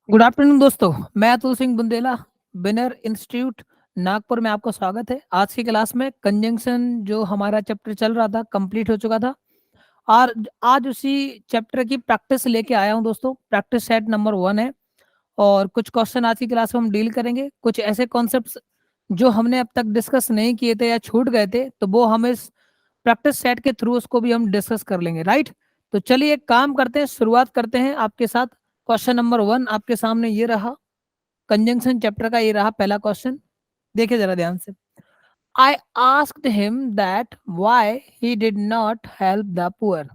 Good afternoon दोस्तों। मैं Atul Singh Bundela, winner institute Nagpur में आपका स्वागत है। आज की क्लास में कंजंक्शन जो हमारा चैप्टर चल रहा था कंप्लीट हो चुका था और आज उसी चैप्टर की प्रैक्टिस लेके आया हूं दोस्तों। प्रैक्टिस सेट नंबर 1 है और कुछ क्वेश्चन आज की क्लास में हम डील करेंगे। कुछ ऐसे कॉन्सेप्ट्स जो हमने अब तक डिस्कस नहीं किए थे या छूट गए थे तो वो हम इस प्रैक्टिस सेट के थ्रू उसको भी हम डिस्कस कर लेंगे, राइट। तो चलिए एक काम करते हैं, शुरुआत करते हैं आपके साथ। क्वेश्चन नंबर 1 आपके सामने ये रहा, कंजंक्शन चैप्टर का ये रहा पहला क्वेश्चन। देखिए जरा ध्यान से। I asked him that why he did not help the poor.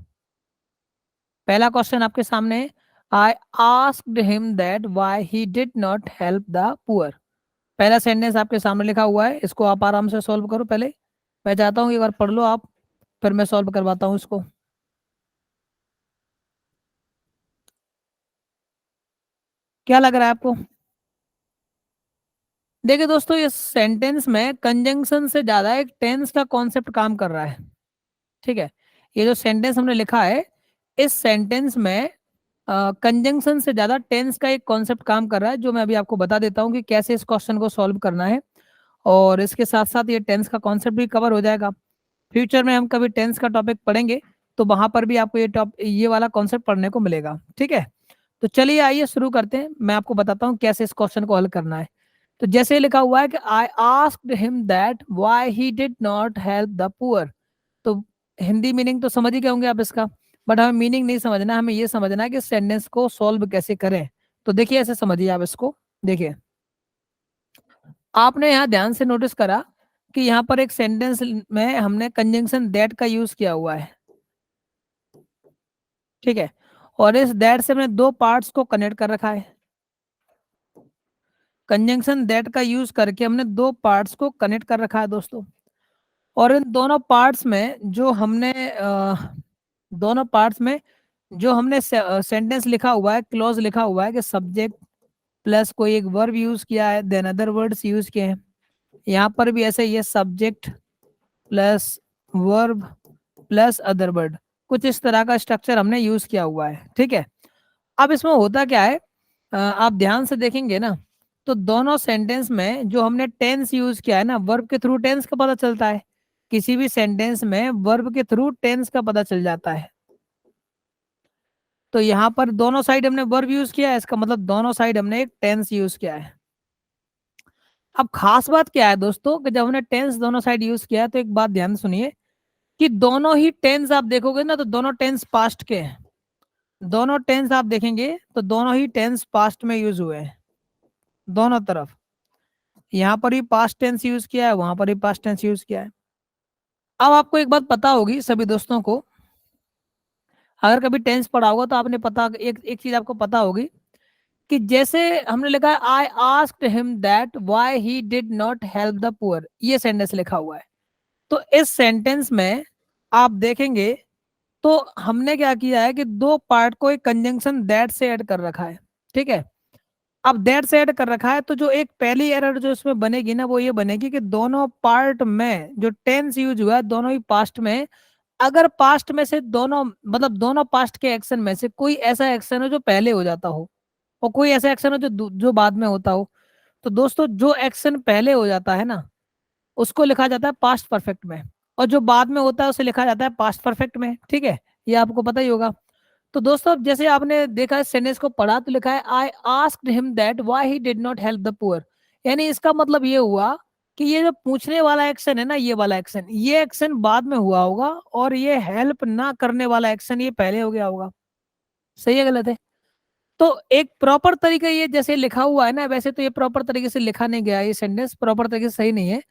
पहला क्वेश्चन आपके सामने है, I asked him that why he did not help the poor. पहला सेंटेंस आपके सामने लिखा हुआ है, इसको आप आराम से सॉल्व करो। पहले मैं चाहता हूँ एक बार पढ़ लो आप, फिर मैं सॉल्व करवाता हूँ इसको। क्या लग रहा है आपको? देखिए दोस्तों, इस सेंटेंस में कंजंक्शन से ज्यादा एक टेंस का कॉन्सेप्ट काम कर रहा है। ठीक है, ये जो सेंटेंस हमने लिखा है, इस सेंटेंस में कंजंक्शन से ज्यादा टेंस का एक कॉन्सेप्ट काम कर रहा है, जो मैं अभी आपको बता देता हूँ कि कैसे इस क्वेश्चन को सॉल्व करना है। और इसके साथ साथ ये टेंस का कॉन्सेप्ट भी कवर हो जाएगा। फ्यूचर में हम कभी टेंस का टॉपिक पढ़ेंगे तो वहां पर भी आपको ये वाला कॉन्सेप्ट पढ़ने को मिलेगा। ठीक है, तो चलिए आइए शुरू करते हैं। मैं आपको बताता हूँ कैसे इस क्वेश्चन को हल करना है। तो जैसे लिखा हुआ है कि I asked him that why he did not help the poor. तो हिंदी मीनिंग तो समझ ही गए होंगे आप इसका, बट हमें मीनिंग नहीं समझना, हमें ये समझना है कि सेंटेंस को सॉल्व कैसे करें। तो देखिए ऐसे समझिए आप इसको। देखिए, आपने यहाँ ध्यान से नोटिस करा कि यहाँ पर एक सेंटेंस में हमने कंजंक्शन दैट का यूज किया हुआ है। ठीक है, और इस दैट से हमने दो पार्ट्स को कनेक्ट कर रखा है। कंजंक्शन दैट का यूज करके हमने दो पार्ट्स को कनेक्ट कर रखा है दोस्तों। और इन दोनों पार्ट्स में जो हमने दोनों पार्ट्स में जो हमने सेंटेंस लिखा हुआ है, क्लॉज लिखा हुआ है कि सब्जेक्ट प्लस कोई एक वर्ब यूज किया है, देन अदर वर्ड्स यूज किए हैं। यहाँ पर भी ऐसे ये subject plus verb plus other word, कुछ इस तरह का स्ट्रक्चर हमने यूज किया हुआ है। ठीक है, अब इसमें होता क्या है, आप ध्यान से देखेंगे ना, तो दोनों सेंटेंस में जो हमने टेंस यूज किया है ना, वर्ब के थ्रू टेंस का पता चलता है। किसी भी सेंटेंस में वर्ब के थ्रू टेंस का पता चल जाता है। तो यहाँ पर दोनों साइड हमने वर्ब यूज किया है, इसका मतलब दोनों साइड हमने एक टेंस यूज किया है। अब खास बात क्या है दोस्तों कि जब हमने टेंस दोनों साइड यूज किया है तो एक बात ध्यान सुनिए कि दोनों ही टेंस आप देखोगे ना तो दोनों टेंस पास्ट के हैं। दोनों टेंस आप देखेंगे तो दोनों ही टेंस पास्ट में यूज हुए हैं, दोनों तरफ। यहाँ पर भी पास्ट टेंस यूज किया है, वहां पर भी पास्ट टेंस यूज किया है। अब आपको एक बात पता होगी सभी दोस्तों को, अगर कभी टेंस पढ़ा होगा तो आपने पता एक एक चीज आपको पता होगी कि जैसे हमने लिखा है I asked him that why he did not help the poor, ये सेंटेंस लिखा हुआ है। तो इस सेंटेंस में आप देखेंगे तो हमने क्या किया है कि दो पार्ट को एक कंजंक्शन दैट से ऐड कर रखा है। ठीक है, अब दैट से ऐड कर रखा है तो जो एक पहली एरर जो इसमें बनेगी ना वो ये बनेगी कि दोनों पार्ट में जो टेंस यूज हुआ है दोनों ही पास्ट में, अगर पास्ट में से दोनों मतलब दोनों पास्ट के एक्शन में से कोई ऐसा एक्शन हो जो पहले हो जाता हो और कोई ऐसा एक्शन हो जो बाद में होता हो, तो दोस्तों जो एक्शन पहले हो जाता है ना उसको लिखा जाता है पास्ट परफेक्ट में, और जो बाद में होता है उसे लिखा जाता है पास्ट परफेक्ट में। ठीक है, ये आपको पता ही होगा। तो दोस्तों अब जैसे आपने देखा है सेंटेंस को पढ़ा तो लिखा है I asked him that why he did not help the poor, यानी इसका मतलब ये हुआ कि ये जो पूछने वाला एक्शन है ना, ये वाला एक्शन, ये एक्शन बाद में हुआ होगा और ये हेल्प ना करने वाला एक्शन ये पहले हो गया होगा। सही है गलत है? तो एक प्रॉपर तरीका ये जैसे लिखा हुआ है ना, वैसे तो ये प्रॉपर तरीके से लिखा नहीं गया, ये सेंटेंस प्रॉपर तरीके से सही नहीं है।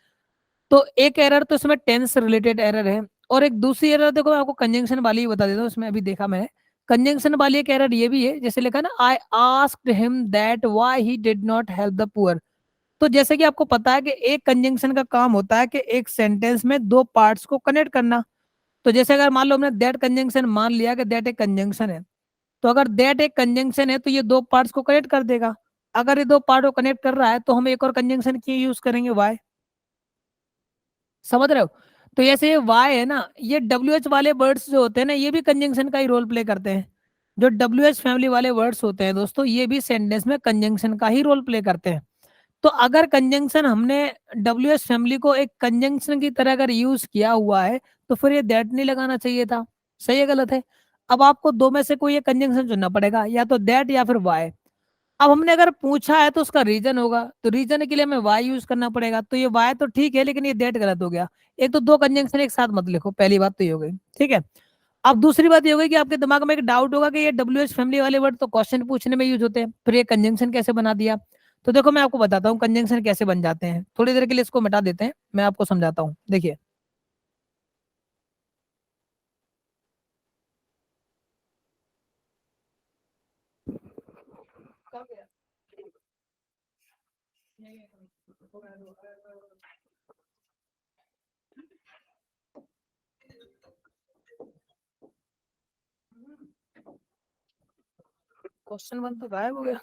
तो एक एरर तो इसमें टेंस रिलेटेड एरर है, और एक दूसरी एरर देखो मैं आपको कंजंक्शन वाली ही बता देता हूँ, इसमें अभी देखा मैंने। कंजंक्शन वाली एक एरर ये भी है, जैसे लिखा ना I asked him that why he did not help the poor. तो जैसे कि आपको पता है कि एक कंजंक्शन का काम होता है कि एक सेंटेंस में दो पार्ट्स को कनेक्ट करना। तो जैसे अगर मान लो हमने दैट कंजंक्शन मान लिया कि दैट एक कंजंक्शन है, तो अगर दैट एक कंजंक्शन है तो ये दो पार्ट्स को कनेक्ट कर देगा। अगर ये दो पार्ट को कनेक्ट कर रहा है तो हम एक और कंजंक्शन की यूज करेंगे, वाई। समझ रहे हो? तो जैसे ये वाई है ना, ये डब्ल्यू एच वाले वर्ड्स जो होते हैं ना ये भी कंजंक्शन का ही रोल प्ले करते हैं। जो WH फैमिली वाले वर्ड्स होते हैं दोस्तों, ये भी सेंटेंस में कंजंक्शन का ही रोल प्ले करते हैं। तो अगर कंजंक्शन हमने WH फैमिली को एक कंजंक्शन की तरह अगर यूज किया हुआ है, तो फिर ये दैट नहीं लगाना चाहिए था। सही है गलत है? अब आपको दो में से कोई एक कंजंक्शन चुनना पड़ेगा, या तो दैट या फिर वाई। अब हमने अगर पूछा है तो उसका रीजन होगा, तो रीजन के लिए हमें वाई यूज करना पड़ेगा। तो ये वाई तो ठीक है, लेकिन ये दैट गलत हो गया। एक तो दो कंजंक्शन एक साथ मत लिखो, पहली बात तो ये हो गई। ठीक है। अब दूसरी बात ये हो गई कि आपके दिमाग में एक डाउट होगा कि ये WH फैमिली वाले वर्ड तो क्वेश्चन पूछने में यूज होते हैं, फिर ये कंजंक्शन कैसे बना दिया? तो देखो मैं आपको बताता हूँ कंजंक्शन कैसे बन जाते हैं। थोड़ी देर के लिए इसको मिटा देते हैं, मैं आपको समझाता हूँ। देखिए, क्वेश्चन वन तो गायब हो गया।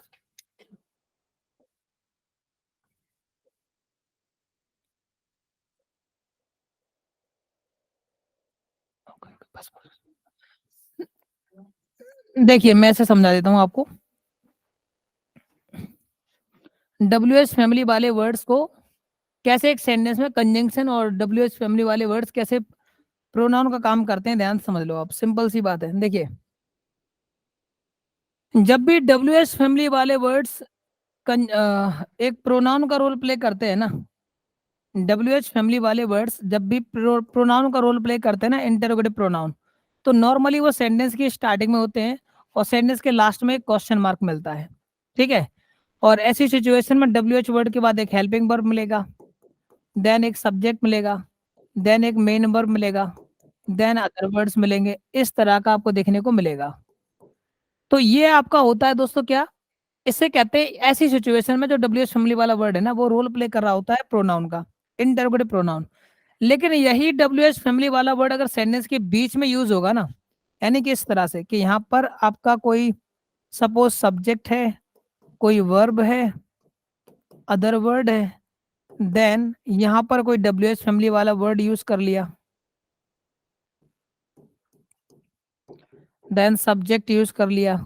बस, देखिए मैं ऐसे समझा देता हूँ आपको। WH फैमिली वाले वर्ड्स को कैसे एक सेंटेंस में कंजंक्शन, और WH फैमिली वाले वर्ड्स कैसे प्रोनाउन का काम करते हैं, ध्यान से समझ लो आप। सिंपल सी बात है। देखिए, जब भी WH फैमिली वाले वर्ड्स एक प्रोनाउन का रोल प्ले करते हैं ना, WH फैमिली वाले वर्ड्स जब भी प्रोनाउन का रोल प्ले करते हैं ना, इंटरोगेटिव प्रोनाउन, तो नॉर्मली वो सेंटेंस की स्टार्टिंग में होते हैं और सेंटेंस के लास्ट में एक क्वेश्चन मार्क मिलता है। ठीक है। और ऐसी सिचुएशन में WH वर्ड के बाद एक हेल्पिंग वर्ब मिलेगा, देन एक सब्जेक्ट मिलेगा, देन एक मेन वर्ब मिलेगा, देन अदर वर्ड्स मिलेंगे। इस तरह का आपको देखने को मिलेगा। तो ये आपका होता है दोस्तों क्या, इससे कहते हैं ऐसी सिचुएशन में जो WH फैमिली वाला वर्ड है ना, वो रोल प्ले कर रहा होता है प्रोनाउन का, इंटरोगेटिव प्रोनाउन। लेकिन यही WH फैमिली वाला वर्ड अगर सेंटेंस के बीच में यूज होगा ना, यानी कि इस तरह से कि यहाँ पर आपका कोई सपोज सब्जेक्ट है, कोई वर्ब है, अदर वर्ड है, देन यहाँ पर कोई WH फैमिली वाला वर्ड यूज कर लिया, देन सब्जेक्ट यूज कर लिया,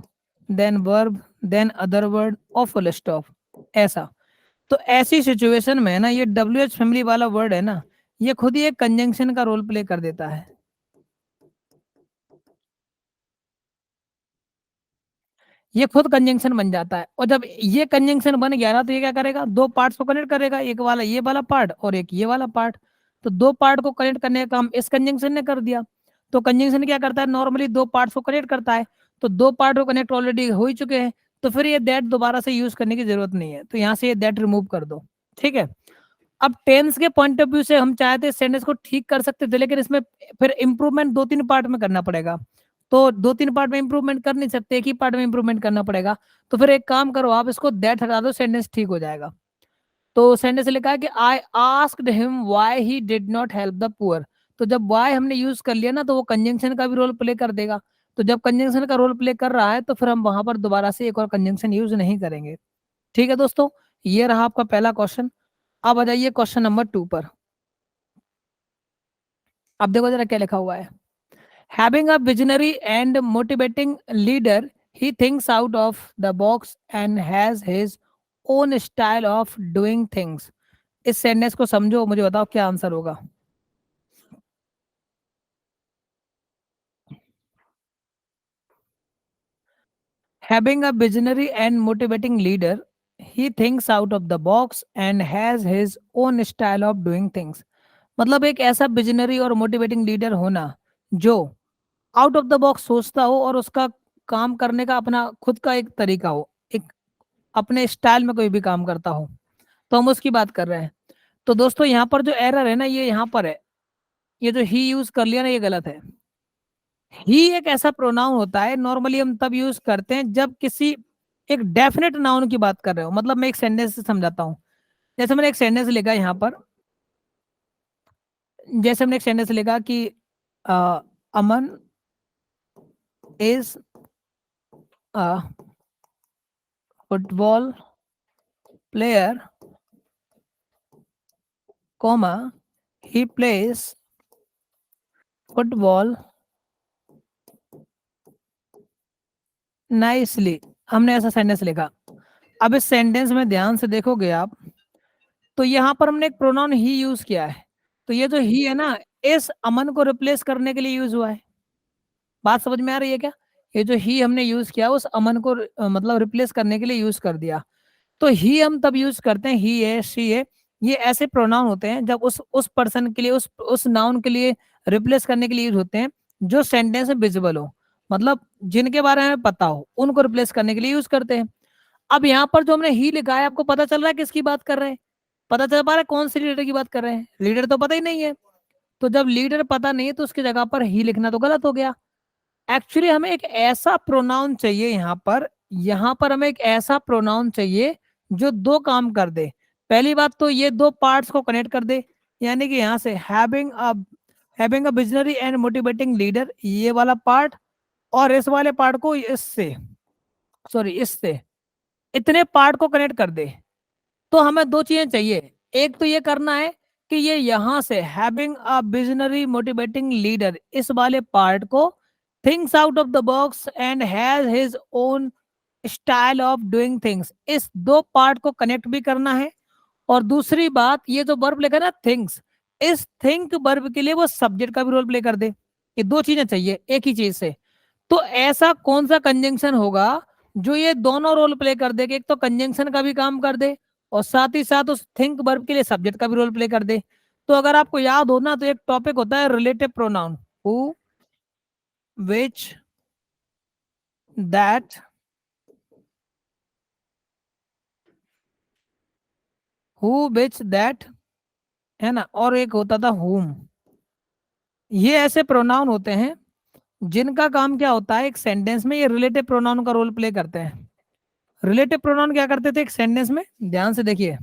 then verb, then other word और फुल स्टॉप, ऐसा। तो ऐसी सिचुएशन में ना ये WH फैमिली वाला वर्ड है ना, ये खुद ही एक कंजंक्शन का रोल प्ले कर देता है। ये खुद कंजंक्शन बन जाता है। और जब ये कंजंक्शन बन गया ना, तो ये क्या करेगा, दो पार्ट्स को कनेक्ट करेगा, एक वाला ये वाला पार्ट और एक ये वाला पार्ट। तो दो पार्ट को कनेक्ट करने का काम इस कंजंक्शन ने कर दिया। तो कंजंक्शन क्या करता है, नॉर्मली दो पार्ट्स को कनेक्ट करता है। तो दो पार्ट को कनेक्ट ऑलरेडी हो ही चुके हैं, तो फिर ये दैट दोबारा से यूज करने की जरूरत नहीं है। तो यहाँ से ये दैट रिमूव कर दो। ठीक है। अब टेंस के पॉइंट ऑफ व्यू से हम चाहते सेंटेंस को ठीक कर सकते थे, लेकिन इसमें फिर इंप्रूवमेंट दो तीन पार्ट में करना पड़ेगा। तो दो तीन पार्ट में इंप्रूवमेंट कर नहीं सकते, एक ही पार्ट में इंप्रूवमेंट करना पड़ेगा। तो फिर एक काम करो, आप इसको दैट हटा दो, सेंटेंस ठीक हो जाएगा। तो सेंटेंस लिखा है कि I asked him why he did not help the poor. तो जब व्हाई हमने यूज कर लिया ना, तो वो कंजंक्शन का भी रोल प्ले कर देगा। तो जब कंजंक्शन का रोल प्ले कर रहा है, तो फिर हम वहां पर दोबारा से एक और कंजंक्शन यूज नहीं करेंगे। ठीक है दोस्तों, ये रहा आपका पहला क्वेश्चन। अब आ जाइए क्वेश्चन नंबर 2 पर। अब देखो जरा क्या लिखा हुआ है। Having a visionary and motivating leader, he thinks out of the box and has his own style of doing things. इस सेंटेंस को समझो, मुझे बताओ क्या आंसर होगा। Having a visionary and motivating leader, he thinks out of the box and has his own style of doing things. मतलब एक ऐसा विजनरी और मोटिवेटिंग लीडर होना जो आउट ऑफ द बॉक्स सोचता हो और उसका काम करने का अपना खुद का एक तरीका हो, एक अपने स्टाइल में कोई भी काम करता हो, तो हम उसकी बात कर रहे हैं। तो दोस्तों यहाँ पर जो एरर है ना, ये यहाँ पर है। ये जो ही यूज कर लिया ना, ये गलत है। ही एक ऐसा प्रोनाउन होता है, नॉर्मली हम तब यूज करते हैं जब किसी एक डेफिनेट नाउन की बात कर रहे हो। मतलब मैं एक सेंटेंस से समझाता हूँ। जैसे मैंने एक सेंटेंस लिखा यहाँ पर, जैसे हमने एक सेंटेंस लिखा कि uh, Aman is a football player, comma, he plays football nicely, हमने ऐसा सेंटेंस लिखा। अब इस सेंटेंस में ध्यान से देखोगे आप, तो यहाँ पर हमने एक प्रोनाउन ही यूज किया है। तो ये जो ही है ना, इस अमन को रिप्लेस करने के लिए यूज हुआ है। बात समझ में आ रही है क्या? ये जो ही हमने यूज किया उस अमन को मतलब रिप्लेस करने के लिए यूज कर दिया। तो ही हम तब यूज करते हैं, ही है, शी है, ये ऐसे प्रोनाउन होते हैं जब उस पर्सन के लिए, उस नाउन के लिए रिप्लेस करने के लिए यूज होते हैं, जो सेंटेंस में विजिबल हो, मतलब जिनके बारे में पता हो, उनको रिप्लेस करने के लिए यूज करते हैं। अब यहाँ पर जो हमने ही लिखा है, आपको पता चल रहा है किसकी बात कर रहे हैं? पता चल पा रहा है कौन सी लीडर की बात कर रहे हैं? लीडर तो पता ही नहीं है। तो जब लीडर पता नहीं है तो उसकी जगह पर ही लिखना तो गलत हो गया। एक्चुअली हमें एक ऐसा प्रोनाउन चाहिए यहाँ पर हमें एक ऐसा प्रोनाउन चाहिए जो दो काम कर दे। पहली बात तो ये दो पार्ट्स को कनेक्ट कर दे, यानी कि यहाँ से having a visionary and motivating leader, ये वाला पार्ट, और इस वाले पार्ट को इससे, सॉरी इससे, इतने पार्ट को कनेक्ट कर दे। तो हमें दो चीजें चाहिए। एक तो ये करना है कि ये यहाँ से having a visionary motivating leader, इस वाले पार्ट को thinks out of the box and has his own style of doing things, इस दो पार्ट को कनेक्ट भी करना है। और दूसरी बात, ये जो वर्ब लिखा है ना थिंग्स, इस थिंक वर्ब के लिए वो सब्जेक्ट का भी रोल प्ले कर दे। ये दो चीजें चाहिए एक ही चीज से। तो ऐसा कौन सा कंजंक्शन होगा जो ये दोनों रोल प्ले कर दे, कि एक तो कंजंक्शन का भी काम कर दे और साथ ही साथ उस थिंक वर्ब के लिए सब्जेक्ट का भी रोल प्ले कर दे? तो अगर आपको याद हो ना, तो एक टॉपिक होता है relative pronoun, who, which, that, who, which, that, है ना, और एक होता था हुम। ये ऐसे प्रोनाउन होते हैं जिनका काम क्या होता है, एक सेंटेंस में ये रिलेटिव प्रोनाउन का रोल प्ले करते हैं। रिलेटिव प्रोनाउन क्या करते थे एक सेंटेंस में, ध्यान से देखिए,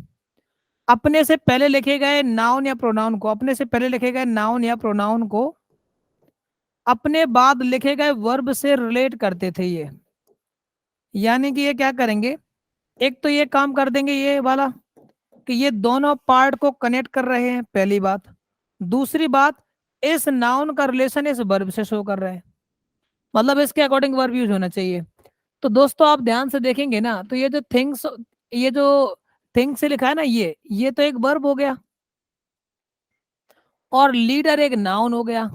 अपने से पहले लिखे गए नाउन या प्रोनाउन को, अपने से पहले लिखे गए नाउन या प्रोनाउन को अपने बाद लिखे गए वर्ब से रिलेट करते थे ये। यानी कि ये क्या करेंगे, एक तो ये काम कर देंगे ये वाला, कि ये दोनों पार्ट को कनेक्ट कर रहे हैं, पहली बात। दूसरी बात, इस नाउन का रिलेशन इस वर्ब से शो कर रहे हैं, मतलब इसके अकॉर्डिंग वर्ब यूज होना चाहिए। तो दोस्तों आप ध्यान से देखेंगे ना, तो ये जो थिंग्स से लिखा है ना, ये तो एक वर्ब हो गया, और लीडर एक नाउन हो गया।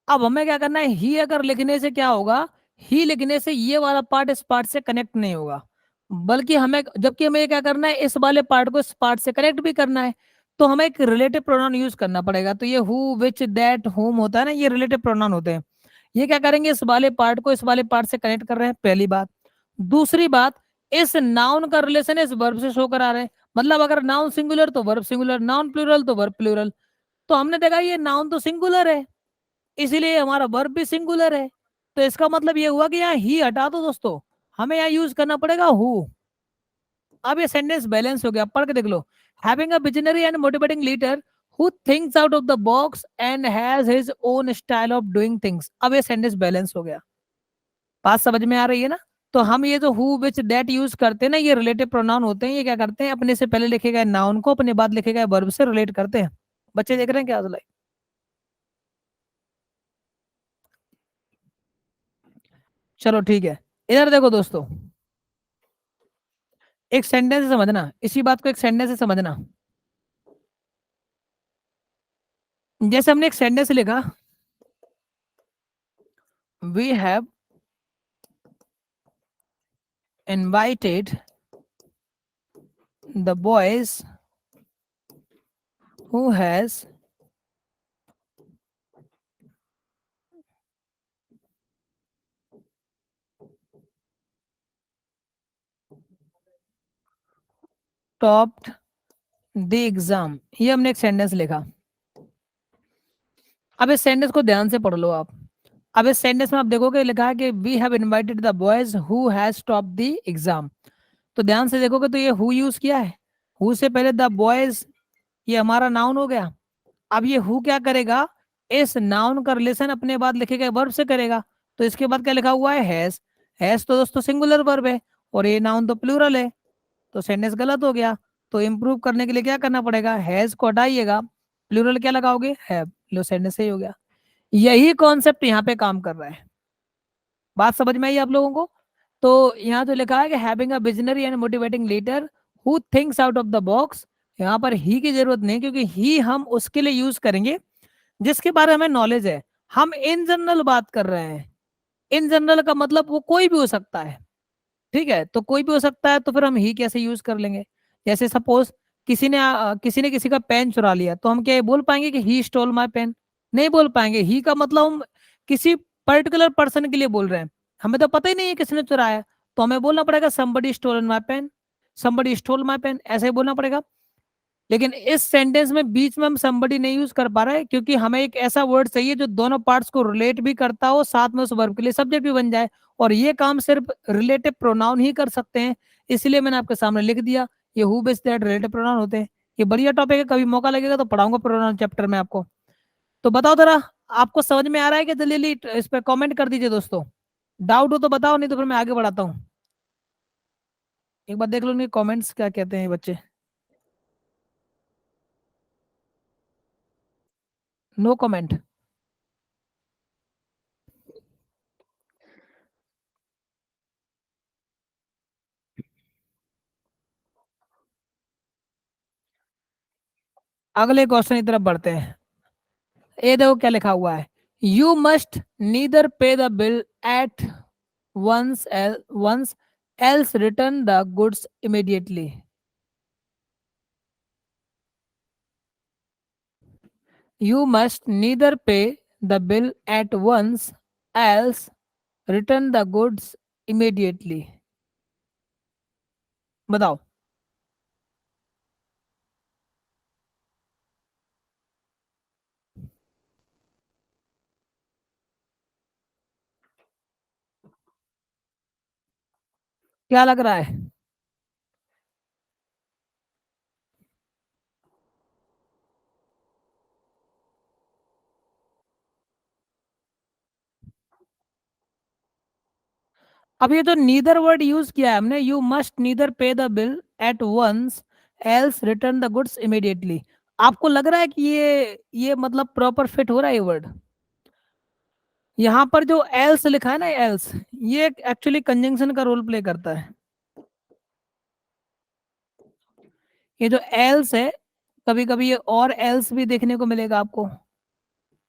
अब हमें क्या करना है, ही अगर लिखने से क्या होगा, ही लिखने से ये वाला पार्ट इस पार्ट से कनेक्ट नहीं होगा, बल्कि हमें, जबकि हमें क्या करना है, इस वाले पार्ट को इस पार्ट से कनेक्ट भी करना है। तो हमें एक रिलेटिव प्रोनाउन यूज करना पड़ेगा। तो ये हु, विच, दैट, होम होता है ना, ये रिलेटिव प्रोनाउन होते हैं। ये क्या करेंगे, इस वाले पार्ट को इस वाले पार्ट से कनेक्ट कर रहे हैं, पहली बात। दूसरी बात, इस नाउन का रिलेशन इस वर्ब से शो करा रहे हैं, मतलब अगर नाउन सिंगुलर तो वर्ब सिंगुलर, नाउन प्लूरल तो वर्ब प्लूरल। तो हमने देखा ये नाउन तो सिंगुलर है, इसीलिए हमारा वर्ब भी सिंगुलर है। तो इसका मतलब ये हुआ कि यहाँ ही हटा दो दोस्तों, हमें यहाँ यूज करना पड़ेगा हु। अब ये सेंटेंस बैलेंस हो गया, पढ़ के देख लो। Having a visionary and motivating leader who thinks out of the box and has his own style of doing things. अब ये सेंटेंस बैलेंस हो गया। बात समझ में आ रही है ना? तो हम ये जो हु, विच, दैट यूज करते हैं ना, ये रिलेटिव प्रोनाउन होते हैं। ये क्या करते हैं, अपने से पहले लिखे गए नाउन को अपने बाद लिखे गए वर्ब से रिलेट करते हैं। बच्चे देख रहे हैं क्या? चलो ठीक है, इधर देखो दोस्तों, एक सेंटेंस से समझना, इसी बात को एक सेंटेंस से समझना। जैसे हमने एक सेंटेंस लिखा, we have invited the boys who has topped the exam. ये हमने एक सेंटेंस लिखा। अब इस सेंटेंस को ध्यान से पढ़ लो आप। अब इस सेंटेंस में आप देखोगे लिखा है कि we have invited the boys who has topped the exam. तो ध्यान से देखोगे तो ये हु यूज किया है, हु से पहले द बॉयज, ये हमारा नाउन हो गया। अब ये हु क्या करेगा, इस नाउन का रिलेशन अपने बाद लिखेगा वर्ब से करेगा। तो इसके बाद क्या लिखा हुआ है, हैज तो दोस्तों सिंगुलर वर्ब है, और ये नाउन तो प्लूरल है, तो सेंटेंस गलत हो गया। तो इम्प्रूव करने के लिए क्या करना पड़ेगा, हैज को हटाइएगा, प्लूरल क्या लगाओगे, हैव, लो सेंटेंस सही हो गया। यही कॉन्सेप्ट यहाँ पे काम कर रहा है। बात समझ में आई आप लोगों को? तो यहाँ तो लिखा है कि having a visionary and motivating leader who thinks out of the box. यहाँ पर ही की जरूरत नहीं, क्योंकि ही हम उसके लिए यूज करेंगे जिसके बारे में हमें नॉलेज है। हम इन जनरल बात कर रहे हैं। इन जनरल का मतलब वो कोई भी हो सकता है। ठीक है, तो कोई भी हो सकता है, तो फिर हम ही कैसे यूज कर लेंगे? जैसे सपोज किसी ने किसी का पेन चुरा लिया, तो हम क्या ये बोल पाएंगे कि ही स्टोल माय पेन? नहीं बोल पाएंगे। ही का मतलब हम किसी पर्टिकुलर पर्सन के लिए बोल रहे हैं। हमें तो पता ही नहीं है किसने चुराया, तो हमें बोलना पड़ेगा somebody stolen my pen, somebody stole my pen, ऐसे ही बोलना पड़ेगा। लेकिन इस सेंटेंस में बीच में हम somebody नहीं यूज कर पा रहे हैं, क्योंकि हमें एक ऐसा वर्ड चाहिए जो दोनों पार्ट्स को रिलेट भी करता हो, साथ में उस वर्ब के लिए सब्जेक्ट भी बन जाए। और ये काम सिर्फ रिलेटिव प्रोनाउन ही कर सकते हैं। इसलिए मैंने आपके सामने लिख दिया, ये who base that relative pronoun होते हैं। ये बढ़िया टॉपिक है, कभी मौका लगेगा तो पढ़ाऊंगा प्रोनाउन चैप्टर में आपको। तो बताओ जरा, आपको समझ में आ रहा है कि? जल्दी जल्दी इस पर कमेंट कर दीजिए दोस्तों। डाउट हो तो बताओ, नहीं तो फिर मैं आगे बढ़ाता हूँ। एक बार देख लो कमेंट्स क्या कहते हैं ये बच्चे। No comment. अगले क्वेश्चन की तरफ बढ़ते हैं। ये देखो क्या लिखा हुआ है। You must neither pay the bill at once else return the goods immediately. You must neither pay the bill at once else return the goods immediately. बताओ। क्या लग रहा है? अब ये जो नीदर वर्ड यूज किया है हमने, you must neither pay the bill at once else return the goods immediately. आपको लग रहा है कि ये मतलब प्रॉपर फिट हो रहा है ये वर्ड? यहाँ पर जो एल्स लिखा है ना, एल्स, ये एक्चुअली कंजंक्शन का रोल प्ले करता है। ये जो एल्स है, कभी कभी ये और एल्स भी देखने को मिलेगा आपको।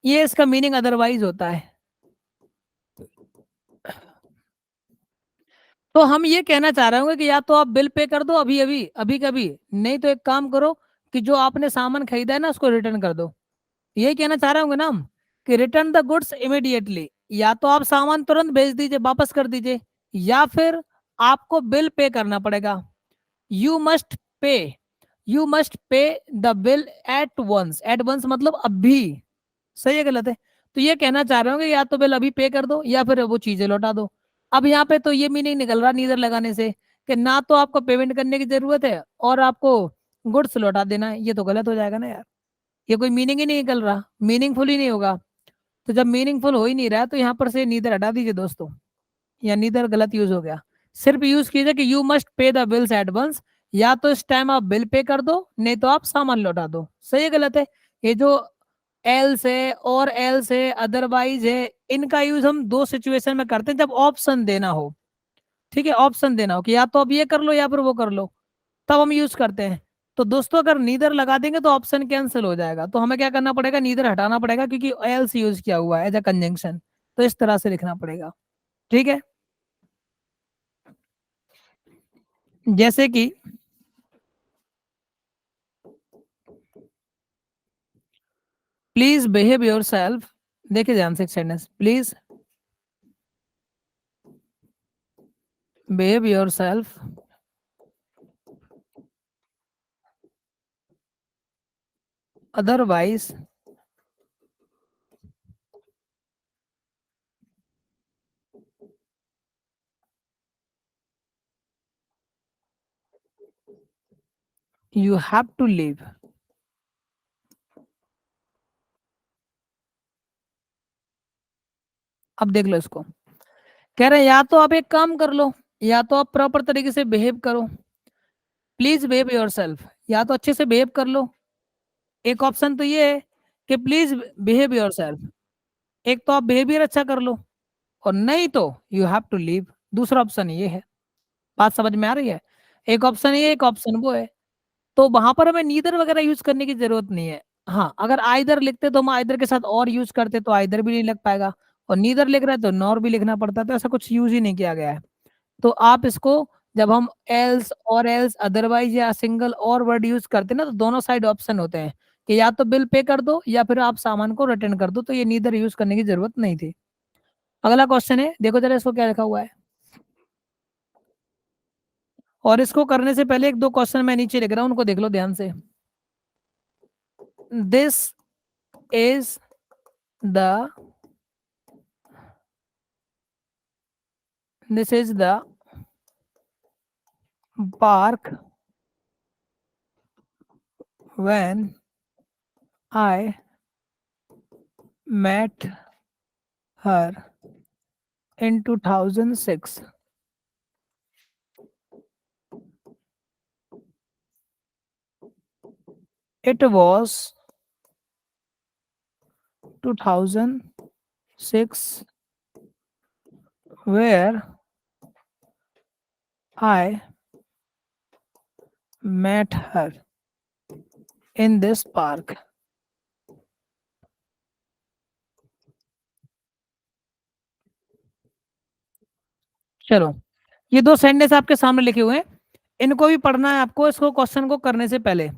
ये इसका मीनिंग अदरवाइज होता है। तो हम ये कहना चाह रहे होंगे कि या तो आप बिल पे कर दो अभी अभी अभी कभी, नहीं तो एक काम करो कि जो आपने सामान खरीदा है ना उसको रिटर्न कर दो। यही कहना चाह रहे होंगे ना हम, कि रिटर्न द गुड्स इमीडिएटली। या तो आप सामान तुरंत भेज दीजिए, वापस कर दीजिए, या फिर आपको बिल पे करना पड़ेगा। You must pay, you must pay the bill at once. At once मतलब अभी। सही है गलत है? तो ये कहना चाह रहे होंगे या तो बिल अभी पे कर दो या फिर वो चीजें लौटा दो। अब यहाँ पे तो ये मीनिंग निकल रहा नीदर लगाने से, कि ना तो आपको पेमेंट करने की जरूरत है और आपको गुड्स लौटा देना है। ये तो गलत हो जाएगा ना यार। ये कोई मीनिंग ही नहीं निकल रहा, मीनिंगफुल ही नहीं होगा। तो जब मीनिंगफुल हो ही नहीं रहा, तो यहाँ पर से नीदर हटा दीजिए दोस्तों। या नीदर गलत यूज हो गया। सिर्फ यूज कीजिए कि you must pay the bills advance. या तो इस टाइम आप बिल पे कर दो, नहीं तो आप सामान लौटा दो। सही है गलत है? ये जो एल्स है और एल्स है, अदरवाइज है, इनका यूज हम दो सिचुएशन में करते हैं, जब ऑप्शन देना हो। ठीक है, ऑप्शन देना हो कि या तो आप ये कर लो या फिर वो कर लो, तब हम यूज करते हैं। तो दोस्तों अगर नीदर लगा देंगे तो ऑप्शन कैंसिल हो जाएगा, तो हमें क्या करना पड़ेगा? नीदर हटाना पड़ेगा, क्योंकि एल्स यूज किया हुआ है एज अ कंजंक्शन। तो इस तरह से लिखना पड़ेगा। ठीक है, जैसे कि प्लीज बिहेव योर सेल्फ। देखिए ध्यान से एक sentence, please behave yourself, otherwise you have to leave. अब देख लो इसको। कह रहे हैं या तो आप एक काम कर लो, या तो आप प्रॉपर तरीके से बिहेव करो। प्लीज बिहेव योर सेल्फ, या तो अच्छे से बिहेव कर लो। एक ऑप्शन तो ये है कि प्लीज बिहेव योर सेल्फ। एक तो आप बिहेवियर अच्छा कर लो, और नहीं तो यू हैव टू लीव। दूसरा ऑप्शन ये है। बात समझ में आ रही है? एक ऑप्शन ये, एक ऑप्शन वो है। तो वहां पर हमें नीदर वगैरह यूज करने की जरूरत नहीं है। हाँ, अगर आइदर लिखते तो हम आइदर के साथ और यूज करते, तो आइदर भी नहीं लग पाएगा। और नीदर लिख रहे हैं तो नॉर भी लिखना पड़ता, तो ऐसा कुछ यूज ही नहीं किया गया है। तो आप इसको, जब हम एल्स और एल्स अदरवाइज या सिंगल और वर्ड यूज करते हैं ना, तो दोनों साइड ऑप्शन होते हैं कि या तो बिल पे कर दो या फिर आप सामान को रिटर्न कर दो, तो ये नीदर यूज करने की जरूरत नहीं थी। अगला क्वेश्चन है, देखो जरा इसको क्या लिखा हुआ है। और इसको करने से पहले एक दो क्वेश्चन मैं नीचे लिख रहा हूं, उनको देख लो ध्यान से। This is the this is the park when I met her in 2006. It was 2006 where I met her in this park. चलो, ये दो सेंटेंस आपके सामने लिखे हुए हैं, इनको भी पढ़ना है आपको, इसको क्वेश्चन को करने से पहले।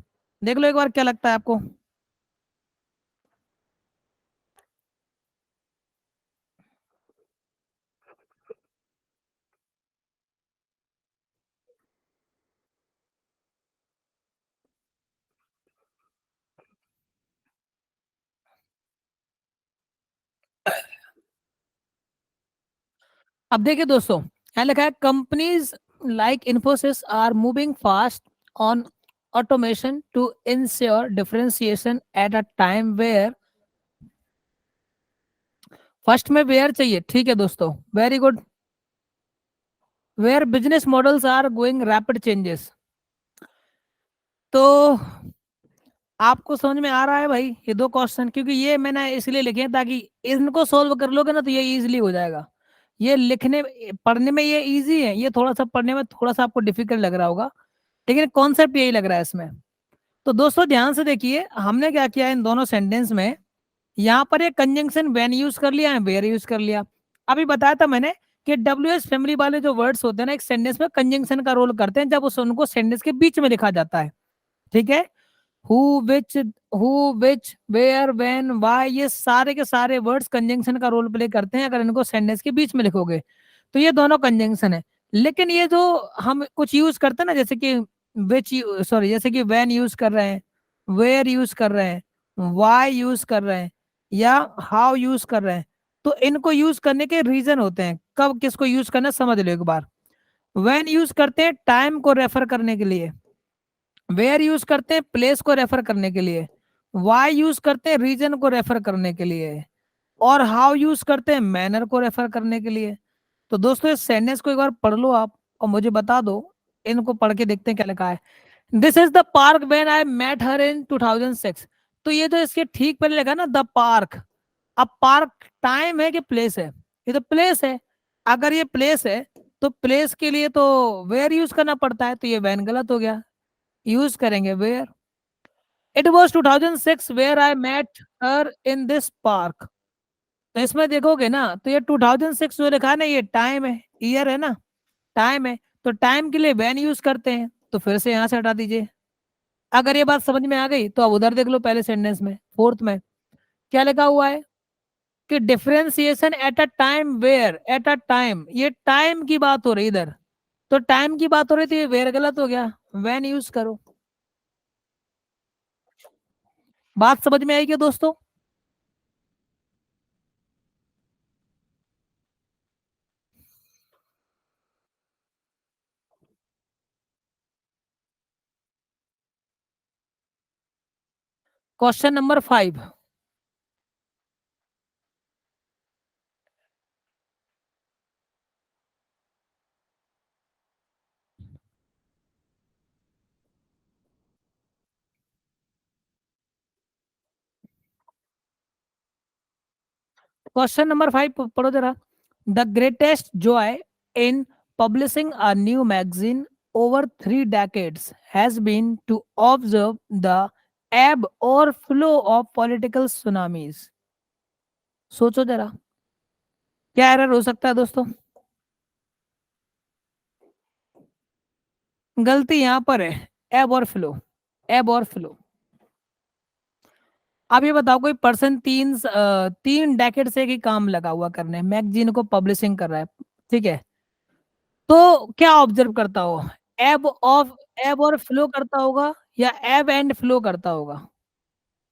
देख लो एक बार क्या लगता है आपको। अब देखिए दोस्तों, यहाँ लिखा है companies like Infosys are moving fast on automation to ensure differentiation at a time where. First में वेयर चाहिए, ठीक है दोस्तों, very good. Where business models are going rapid changes. तो आपको समझ में आ रहा है भाई ये दो क्वेश्चन, क्योंकि ये मैंने इसलिए लिखे हैं ताकि इनको सोल्व कर लोगे ना तो ये इजीली हो जाएगा। ये लिखने पढ़ने में ये इजी है, ये थोड़ा सा पढ़ने में थोड़ा सा आपको डिफिकल्ट लग रहा होगा, लेकिन कॉन्सेप्ट यही लग रहा है इसमें। तो दोस्तों ध्यान से देखिए, हमने क्या किया इन दोनों सेंटेंस में, यहाँ पर ये कंजंक्शन व्हेन यूज कर लिया है, वेयर यूज कर लिया। अभी बताया था मैंने कि डब्ल्यू एस फैमिली वाले जो वर्ड्स होते हैं ना, एक सेंटेंस में कंजंक्शन का रोल करते हैं जब उस उनको सेंटेंस के बीच में लिखा जाता है। ठीक है, who which, where, when, why, ये सारे के सारे वर्ड्स कंजंक्शन का रोल प्ले करते हैं अगर इनको सेंटेंस के बीच में लिखोगे। तो ये दोनों कंजंक्शन है। लेकिन ये जो हम कुछ यूज करते हैं ना, जैसे कि विच, सॉरी, जैसे कि व्हेन यूज कर रहे हैं, वेयर यूज कर रहे हैं, व्हाई यूज कर रहे हैं, या हाउ यूज कर रहे हैं, तो इनको यूज करने के रीजन होते हैं, कब किसको यूज करना है, समझ लो एक बार। व्हेन यूज करते हैं टाइम को रेफर करने के लिए, वेयर यूज करते हैं प्लेस को रेफर करने के लिए, वाई यूज करते हैं रीजन को रेफर करने के लिए, और हाउ यूज करते हैं मैनर को रेफर करने के लिए। तो दोस्तों इस सेंटेंस को एक बार पढ़ लो आप और मुझे बता दो, इनको पढ़ के देखते हैं क्या लिखा है। This is the park when I met her in 2006। तो ये तो इसके ठीक पहले लिखा ना, द पार्क। अब पार्क टाइम है कि प्लेस है? ये तो प्लेस है। अगर ये प्लेस है तो प्लेस के लिए तो वेयर यूज करना पड़ता है, तो ये वैन गलत हो गया, यूज करेंगे where. It was 2006 where I met her in this park. तो इसमें देखोगे ना तो ये 2006 जो लिखा है ना, ये टाइम है, ईयर है ना, टाइम है। तो टाइम के लिए वैन यूज करते हैं, तो फिर से यहां से हटा दीजिए। अगर ये बात समझ में आ गई तो अब उधर देख लो, पहले सेंटेंस में फोर्थ में क्या लिखा हुआ है कि differentiation at a time where, at a time, ये टाइम की बात हो रही इधर। तो टाइम की बात हो रही थी, ये वेयर गलत हो गया, वैन यूज करो। बात समझ में आई क्या दोस्तों? Question number 5। क्वेश्चन नंबर 5 पढ़ो जरा। The greatest joy in publishing a new magazine over 3 decades has been to observe the ebb or flow of political tsunamis. सोचो जरा, क्या एरर हो सकता है दोस्तों? गलती यहां पर है, एब और फ्लो, एब और फ्लो। आप ये बताओ, कोई पर्सन 3 डेकेड से एक ही काम लगा हुआ करने, मैगजीन को पब्लिशिंग कर रहा है, ठीक है, तो क्या ऑब्जर्व करता हो? एब ऑफ, एब और फ्लो करता होगा या एब एंड फ्लो करता होगा?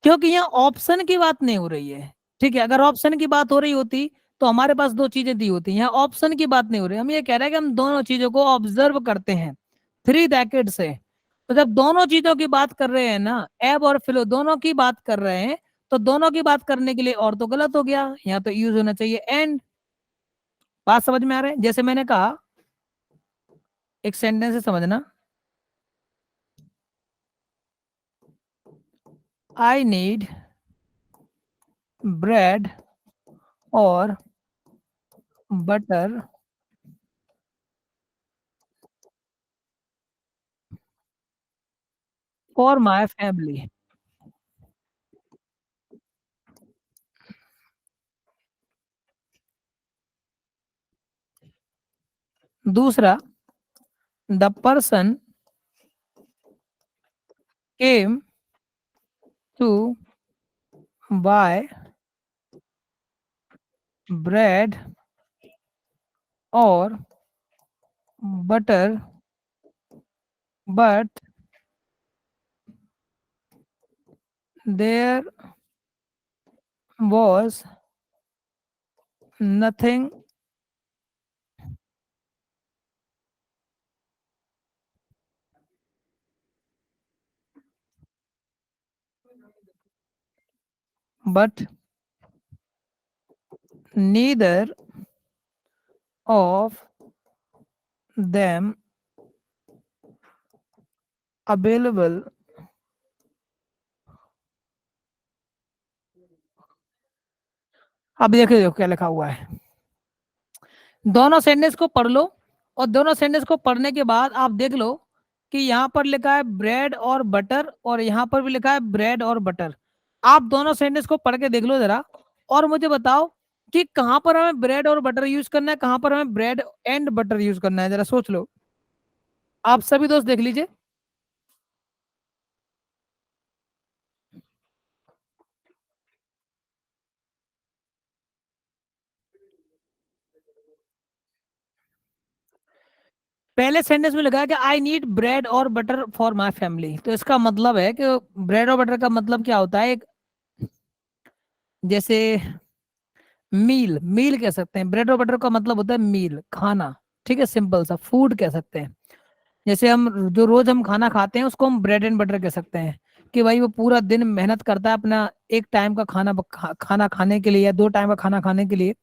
क्योंकि यहाँ ऑप्शन की बात नहीं हो रही है, ठीक है। अगर ऑप्शन की बात हो रही होती तो हमारे पास दो चीजें दी होती, यहाँ ऑप्शन की बात नहीं हो रही। हम ये कह रहे हैं कि हम दोनों चीजों को ऑब्जर्व करते हैं 3 डेकेड से। तो जब दोनों चीजों की बात कर रहे हैं ना, एब और फ्लो दोनों की बात कर रहे हैं, तो दोनों की बात करने के लिए और तो गलत हो गया, यहाँ तो यूज होना चाहिए एंड। बात समझ में आ रहा है? जैसे मैंने कहा, एक सेंटेंस से समझना, आई नीड ब्रेड और बटर फॉर माई फैमिली। दूसरा, the person came to buy bread और butter but there was nothing but neither of them available। अब देखो क्या लिखा हुआ है, दोनों सेंटेंस को पढ़ लो, और दोनों सेंटेंस को पढ़ने के बाद आप देख लो कि यहाँ पर लिखा है ब्रेड और बटर, और यहाँ पर भी लिखा है ब्रेड और बटर। आप दोनों सेंटेंस को पढ़ के देख लो जरा, और मुझे बताओ कि कहाँ पर हमें ब्रेड और बटर यूज करना है, कहाँ पर हमें ब्रेड एंड बटर यूज करना है, जरा सोच लो। आप सभी दोस्त देख लीजिए। पहले सेंटेंस में लिखा है कि आई नीड ब्रेड और बटर फॉर माई फैमिली, तो इसका मतलब है कि ब्रेड और बटर का मतलब क्या होता है, एक जैसे मील, मील कह सकते हैं। ब्रेड और बटर का मतलब होता है मील, खाना, ठीक है, सिंपल सा फूड कह सकते हैं। जैसे हम जो रोज हम खाना खाते हैं उसको हम ब्रेड एंड बटर कह सकते हैं, कि भाई वो पूरा दिन मेहनत करता है अपना एक टाइम का खाना खाने के लिए, या 2 टाइम का खाना खाने के लिए,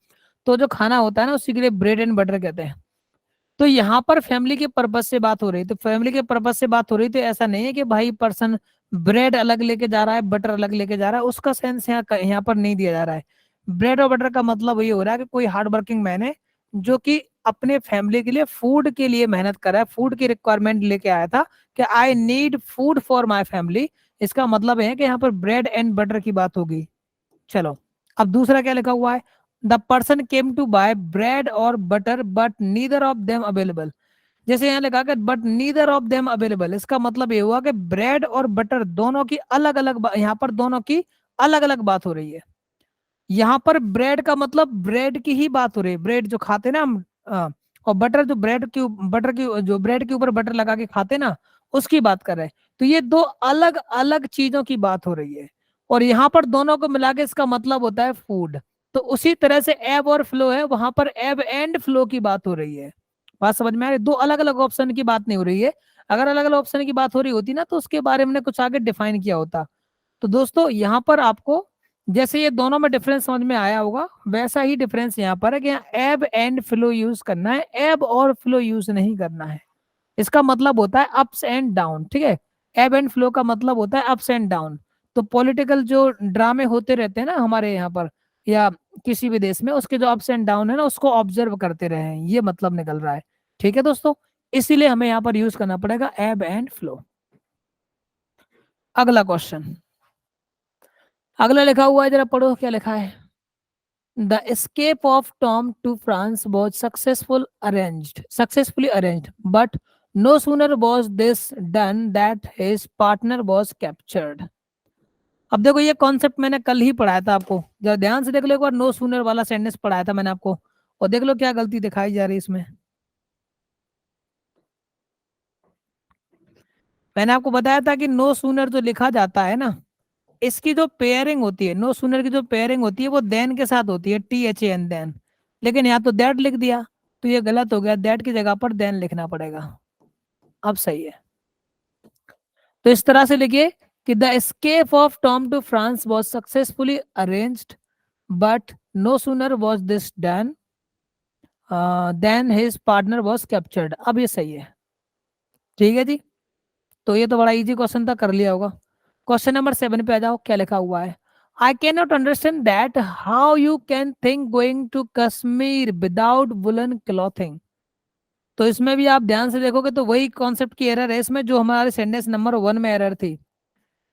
तो जो खाना होता है ना उसी के लिए ब्रेड एंड बटर कहते हैं। तो यहाँ पर फैमिली के पर्पज से बात हो रही, तो फैमिली के पर्पज से बात हो रही, तो ऐसा नहीं है कि भाई पर्सन ब्रेड अलग लेके जा रहा है, बटर अलग लेके जा रहा है, उसका सेंस यहाँ पर नहीं दिया जा रहा है। ब्रेड और बटर का मतलब ये हो रहा है कि कोई हार्ड वर्किंग मैन है जो कि अपने फैमिली के लिए फूड के लिए मेहनत कर रहा है, फूड की रिक्वायरमेंट लेके आया था कि I need food for my family. इसका मतलब है कि यहाँ पर ब्रेड एंड बटर की बात होगी। चलो, अब दूसरा क्या लिखा हुआ है, the person came to buy bread और butter but neither of them available. जैसे यहाँ लिखा कि but neither of them available, इसका मतलब ये हुआ कि ब्रेड और बटर दोनों की अलग अलग, यहाँ पर दोनों की अलग अलग बात हो रही है। यहाँ पर ब्रेड का मतलब ब्रेड की ही बात हो रही है, ब्रेड जो खाते ना हम, और बटर जो बटर की जो ब्रेड के ऊपर बटर लगा के खाते ना, उसकी बात कर रहे हैं। तो ये दो अलग अलग चीजों की बात हो रही है, और यहाँ पर दोनों को मिला के इसका मतलब होता है फूड। तो उसी तरह से एब और फ्लो है, वहां पर एब एंड फ्लो की बात हो रही है। बात समझ में आ रही है? दो अलग अलग ऑप्शन की बात नहीं हो रही है। अगर अलग अलग ऑप्शन की बात हो रही होती ना, तो उसके बारे में कुछ आगे डिफाइन किया होता। तो दोस्तों यहाँ पर आपको, जैसे ये दोनों में डिफरेंस समझ में आया होगा, वैसा ही डिफरेंस यहाँ पर है कि यहाँ एब एंड फ्लो यूज करना है, एब और फ्लो यूज नहीं करना है। इसका मतलब होता है अप्स एंड डाउन, ठीक है। एब एंड फ्लो का मतलब होता है अप्स एंड डाउन। तो पॉलिटिकल जो ड्रामे होते रहते हैं ना हमारे यहाँ पर, या किसी भी देश में उसके जो अप्स एंड डाउन है ना उसको ऑब्जर्व करते रहे, ये मतलब निकल रहा है। ठीक है दोस्तों, इसीलिए हमें यहाँ पर यूज करना पड़ेगा एब एंड फ्लो। अगला क्वेश्चन, अगला लिखा हुआ है, जरा पढ़ो क्या लिखा है। The escape of Tom to France was successfully arranged, but no sooner was this done that his partner was captured. अब देखो ये कॉन्सेप्ट मैंने कल ही पढ़ाया था आपको, जरा ध्यान से देख लो एक बार, नो सूनर वाला सेंटेंस पढ़ाया था मैंने आपको, और देख लो क्या गलती दिखाई जा रही है इसमें। मैंने आपको बताया था कि नो सूनर जो लिखा जाता है ना, इसकी जो पेयरिंग होती है, नो सूनर की जो पेयरिंग होती है वो देन के साथ होती है, THAN देन, लेकिन यहाँ तो दैट लिख दिया, तो ये गलत हो गया, दैट की जगह पर देन लिखना पड़ेगा। अब सही है, तो इस तरह से लिखिए कि the escape of Tom to France was successfully arranged, but no sooner was this done then his partner was captured. अब ये सही है, ठीक है जी। तो ये तो बड़ा इजी क्वेश्चन था, कर लिया होगा। क्वेश्चन नंबर 7 पे आ जाओ, क्या लिखा हुआ है। I can not understand that how you can think going to Kashmir without woollen clothing. तो इसमें भी आप ध्यान से देखोगे तो वही कॉन्सेप्ट की एरर है इसमें जो हमारे सेंटेंस नंबर 1 में एरर थी।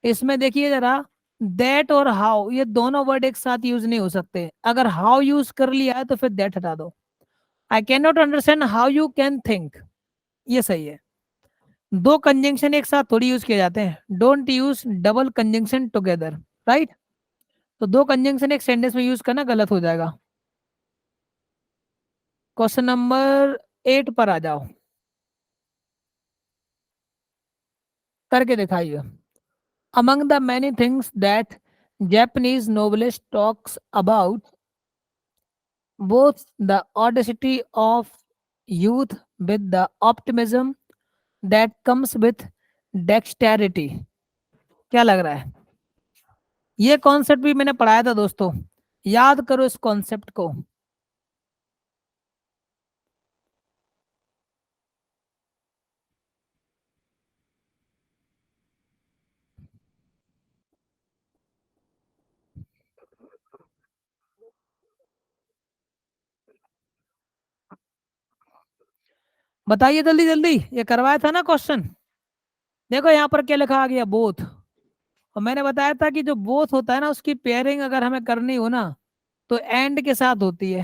इसमें देखिए जरा, दैट और हाउ ये दोनों वर्ड एक साथ यूज नहीं हो सकते, अगर हाउ यूज कर लिया है तो फिर दैट हटा दो। आई can not understand how you can think, ये सही है। दो कंजंक्शन एक साथ थोड़ी यूज किए जाते हैं, don't use double conjunction together, right. तो दो कंजंक्शन एक सेंटेंस में यूज करना गलत हो जाएगा। क्वेश्चन नंबर 8 पर आ जाओ, करके दिखाइए। Among the many things that Japanese novelist talks about, both the audacity of youth with the optimism that comes with dexterity। क्या लग रहा है, ये कॉन्सेप्ट भी मैंने पढ़ाया था दोस्तों, याद करो इस कॉन्सेप्ट को। बताइए जल्दी जल्दी, ये करवाया था ना क्वेश्चन। देखो यहाँ पर क्या लिखा आ गया, बोथ। और मैंने बताया था कि जो बोथ होता है ना उसकी पेयरिंग अगर हमें करनी हो ना तो एंड के साथ होती है,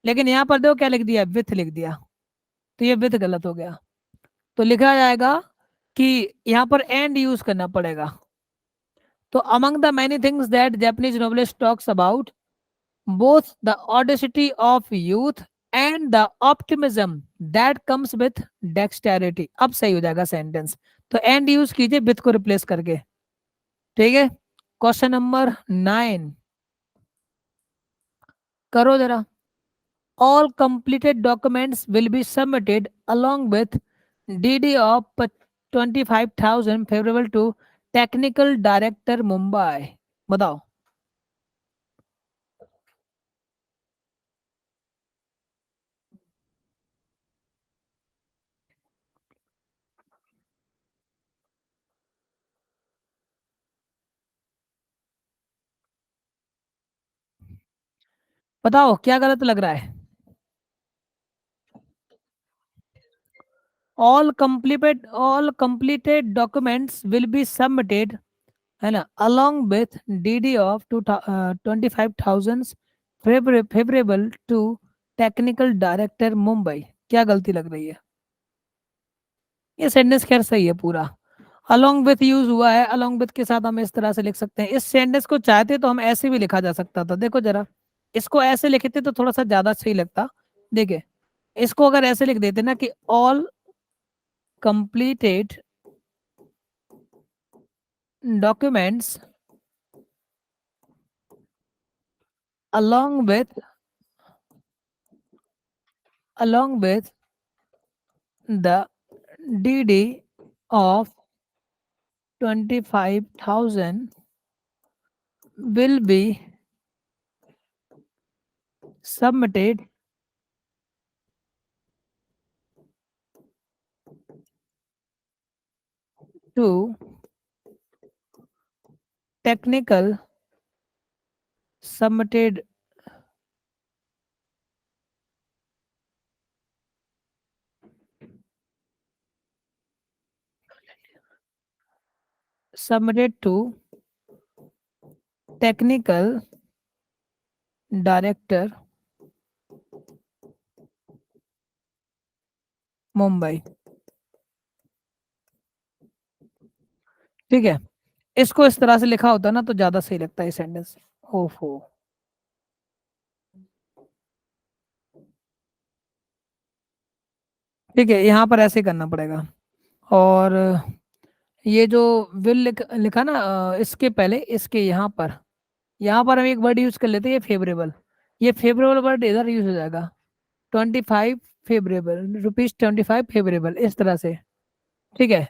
लेकिन यहाँ पर देखो क्या लिख दिया, विथ लिख दिया, तो ये विथ गलत हो गया। तो लिखा जाएगा कि यहाँ पर एंड यूज करना पड़ेगा। तो among the many things that Japanese novelist talks about, both the audacity of youth and the optimism that comes with dexterity. अब सही हो जाएगा सेंटेंस, तो एंड यूज कीजिए विथ को रिप्लेस करके, ठीक है। क्वेश्चन नंबर 9 करो जरा। All completed documents will be submitted along with DD of 25,000 favorable to technical director Mumbai। बताओ। बताओ क्या गलत लग रहा है। All completed documents will be submitted, है ना, along with DD of 25,000 favorable to technical director Mumbai। क्या गलती लग रही है, ये सेंटेंस खैर सही है पूरा। अलोंग विथ यूज हुआ है, अलोंग विथ के साथ हम इस तरह से लिख सकते हैं। इस सेंटेंस को चाहते तो हम ऐसे भी लिखा जा सकता था, देखो जरा, इसको ऐसे लिखते तो थोड़ा सा ज्यादा सही लगता। देखिए, इसको अगर ऐसे लिख देते ना कि all completed documents along with along with the DD of 25,000 will be submitted to technical submitted submitted to technical director Mumbai. ठीक है, इसको इस तरह से लिखा होता ना तो ज्यादा सही लगता है सेंटेंस। ओफो, ठीक है, यहाँ पर ऐसे करना पड़ेगा। और ये जो विल लिखा ना, इसके पहले इसके यहाँ पर हम एक वर्ड यूज कर लेते हैं, ये फेवरेबल। ये फेवरेबल वर्ड इधर यूज हो जाएगा, 25 फेवरेबल, ₹25 फेवरेबल, इस तरह से। ठीक है,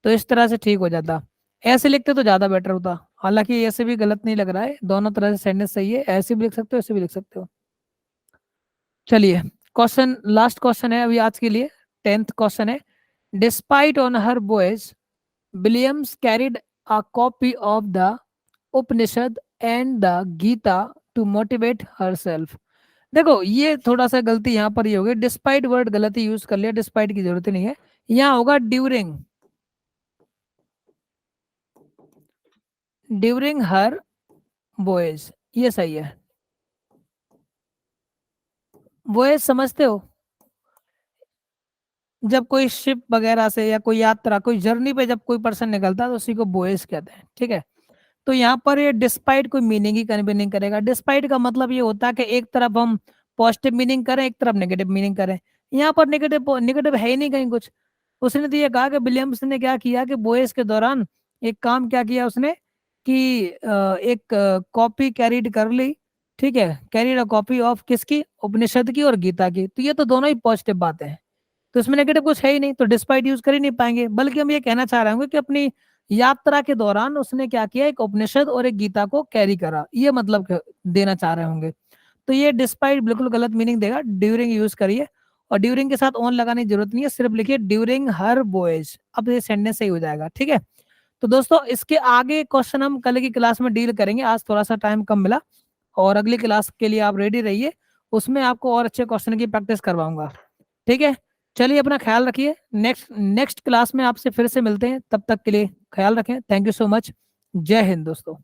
तो इस तरह से ठीक हो जाता। ऐसे लिखते तो ज्यादा बेटर होता। हालांकि ऐसे भी गलत नहीं लग रहा है, दोनों तरह से सेंटेंस सही है, ऐसे भी लिख सकते हो, ऐसे भी लिख सकते हो। चलिए, क्वेश्चन, लास्ट क्वेश्चन है अभी आज के लिए, 10th क्वेश्चन है। Despite on her boys, Williams carried a copy of the Upanishad and the Gita to motivate herself. देखो, ये थोड़ा सा गलती यहाँ पर ये हो गई, डिस्पाइट वर्ड गलती यूज कर लिया, डिस्पाइट की जरूरत ही नहीं है, यहाँ होगा ड्यूरिंग, ड्यूरिंग हर बॉयज, ये सही है। बॉयज समझते हो, जब कोई शिप वगैरह से या कोई यात्रा, कोई जर्नी पे जब कोई पर्सन निकलता है तो उसी को बॉयज कहते हैं। ठीक है, तो यहाँ पर ये डिस्पाइट कोई मीनिंग ही कन्वे नहीं करेगा। डिस्पाइट का मतलब ये होता है कि एक तरफ हम पॉजिटिव मीनिंग करें, एक तरफ नेगेटिव मीनिंग करें। यहाँ पर नेगेटिव नेगेटिव है ही नहीं कहीं कुछ। उसने तो ये कहा कि विलियम्स ने क्या किया कि बोयस के दौरान एक काम क्या किया उसने, कि एक कॉपी कैरीड कर ली। ठीक है, कैरीड अ कॉपी ऑफ किसकी, उपनिषद की और गीता की। तो ये तो दोनों ही पॉजिटिव बातें हैं, तो इसमें नेगेटिव कुछ है ही नहीं, तो डिस्पाइट यूज कर ही नहीं पाएंगे। बल्कि हम ये कहना चाह रहे होंगे कि अपनी यात्रा के दौरान उसने क्या किया, एक उपनिषद और एक गीता को कैरी करा, ये मतलब देना चाह रहे होंगे। तो ये डिस्पाइट बिल्कुल गलत मीनिंग देगा, ड्यूरिंग यूज करिए। और ड्यूरिंग के साथ ऑन लगाने की जरूरत नहीं है, सिर्फ लिखिए ड्यूरिंग हर बॉयज, अब ये सेंटेंस सही हो जाएगा। ठीक है, तो दोस्तों इसके आगे क्वेश्चन हम कल की क्लास में डील करेंगे, आज थोड़ा सा टाइम कम मिला। और अगली क्लास के लिए आप रेडी रहिए, उसमें आपको और अच्छे क्वेश्चन की प्रैक्टिस करवाऊंगा। ठीक है, चलिए अपना ख्याल रखिए, नेक्स्ट नेक्स्ट क्लास में आपसे फिर से मिलते हैं, तब तक के लिए ख्याल रखें। Thank you so much. जय हिंद दोस्तों।